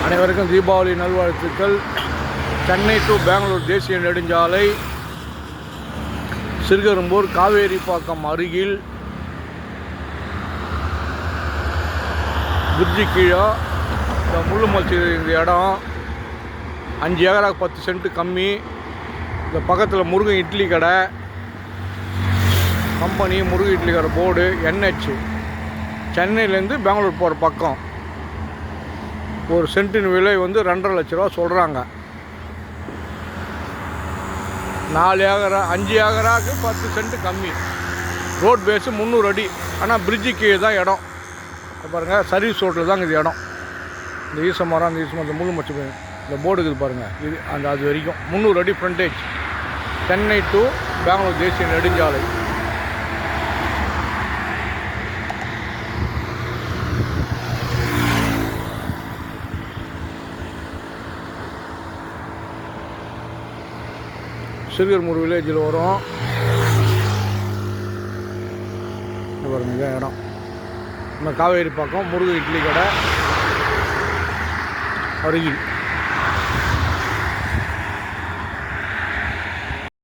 அனைவருக்கும் தீபாவளி நல்வாழ்த்துக்கள். சென்னை டு பெங்களூர் தேசிய நெடுஞ்சாலை சிறுகரும்பூர் காவேரிப்பாக்கம் அருகில் பிரிட்ஜு கீழே இந்த முள்ளு மல்ச்சி இந்த இடம் 5 ஏக்கரா 10 சென்ட் கம்மி. இந்த பக்கத்தில் முருகன் இட்லி கடை கம்பெனி, முருகன் இட்லி கடை போர்டு, NH சென்னையிலேருந்து பெங்களூர் போகிற பக்கம். ஒரு சென்ட்டின் விலை வந்து 2.5 லட்ச ரூபா சொல்கிறாங்க. 4 ஏக்கரா 5 ஏக்கராவுக்கு 10 சென்ட் கம்மி. ரோட் பேஸு 300 அடி. ஆனால் பிரிட்ஜு கீழே தான் இடம். பாருங்கள், சர்வீஸ் ரோட்டில் தான் இது இடம். இந்த ஈசமரம், அந்த ஈசமரம், இந்த முள்ளு மச்சு இந்த போர்டு இருக்குது பாருங்கள். இது அந்த அது வரைக்கும் 300 அடி ஃப்ரண்டேஜ். சென்னை டு பெங்களூர் தேசிய நெடுஞ்சாலை. சிறுகரும்பூர் வில்லேஜில் வரும். பாருங்க, இதான் இடம். நம்ம காவேரி பக்கம் முருகன் இட்லி கடை அருகில்.